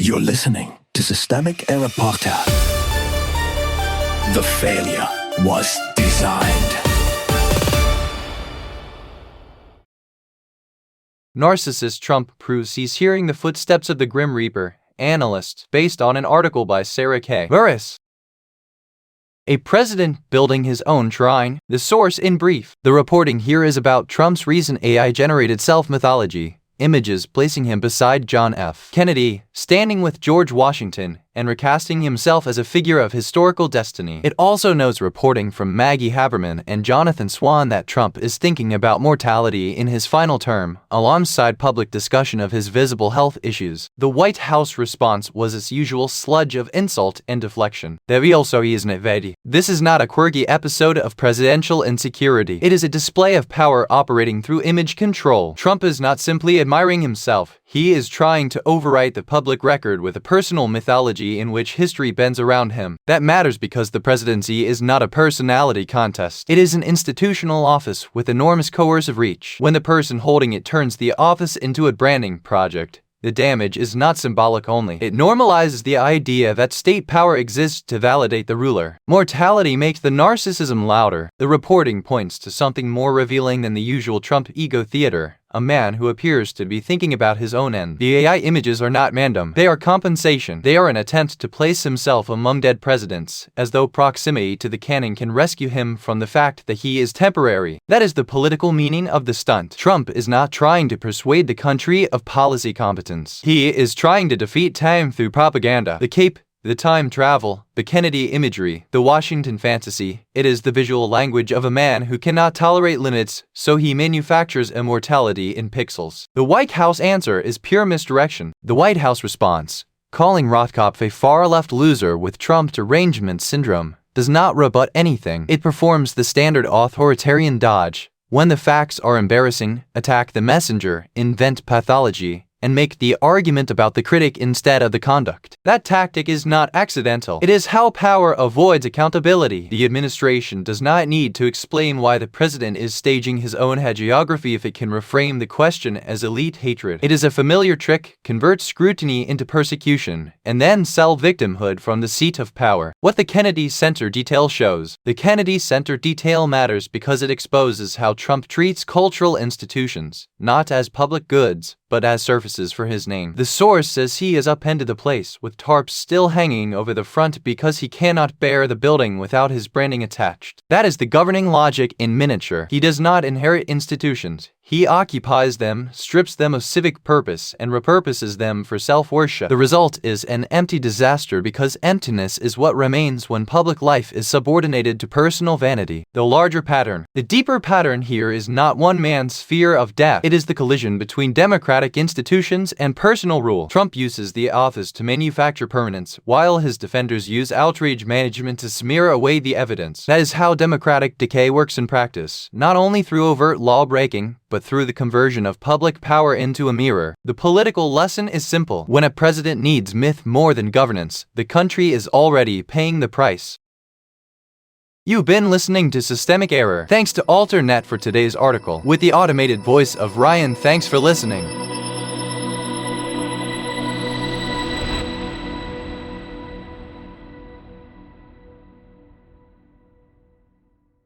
You're listening to Systemic Error Podcast. The failure was designed. Narcissist Trump proves he's hearing the footsteps of the Grim Reaper, analyst, based on an article by Sarah K. Burris. A president building his own shrine. The source in brief. The reporting here is about Trump's recent AI-generated self-mythology, images placing him beside John F. Kennedy, standing with George Washington, and recasting himself as a figure of historical destiny. It also notes reporting from Maggie Haberman and Jonathan Swan that Trump is thinking about mortality in his final term, alongside public discussion of his visible health issues. The White House response was its usual sludge of insult and deflection. This is not a quirky episode of presidential insecurity. It is a display of power operating through image control. Trump is not simply admiring himself. He is trying to overwrite the public record with a personal mythology in which history bends around him. That matters because the presidency is not a personality contest. It is an institutional office with enormous coercive reach. When the person holding it turns the office into a branding project, the damage is not symbolic only. It normalizes the idea that state power exists to validate the ruler. Mortality makes the narcissism louder. The reporting points to something more revealing than the usual Trump ego theater. A man who appears to be thinking about his own end. The AI images are not random. They are compensation. They are an attempt to place himself among dead presidents, as though proximity to the canon can rescue him from the fact that he is temporary. That is the political meaning of the stunt. Trump is not trying to persuade the country of policy competence. He is trying to defeat time through propaganda. The cape, the time travel, the Kennedy imagery, the Washington fantasy. It is the visual language of a man who cannot tolerate limits, so he manufactures immortality in pixels. The White House answer is pure misdirection. The White House response, calling Rothkopf a far-left loser with Trump derangement syndrome, does not rebut anything. It performs the standard authoritarian dodge. When the facts are embarrassing, attack the messenger, invent pathology, and make the argument about the critic instead of the conduct. That tactic is not accidental. It is how power avoids accountability. The administration does not need to explain why the president is staging his own hagiography if it can reframe the question as elite hatred. It is a familiar trick, convert scrutiny into persecution, and then sell victimhood from the seat of power. What the Kennedy Center detail shows. The Kennedy Center detail matters because it exposes how Trump treats cultural institutions, not as public goods, but as surfaces for his name. The source says he has upended the place, with tarps still hanging over the front because he cannot bear the building without his branding attached. That is the governing logic in miniature. He does not inherit institutions. He occupies them, strips them of civic purpose, and repurposes them for self-worship. The result is an empty disaster because emptiness is what remains when public life is subordinated to personal vanity. The larger pattern. The deeper pattern here is not one man's fear of death. It is the collision between democratic institutions and personal rule. Trump uses the office to manufacture permanence, while his defenders use outrage management to smear away the evidence. That is how democratic decay works in practice, not only through overt law-breaking, but through the conversion of public power into a mirror. The political lesson is simple. When a president needs myth more than governance, the country is already paying the price. You've been listening to Systemic Error. Thanks to Alternet for today's article. With the automated voice of Ryan, thanks for listening.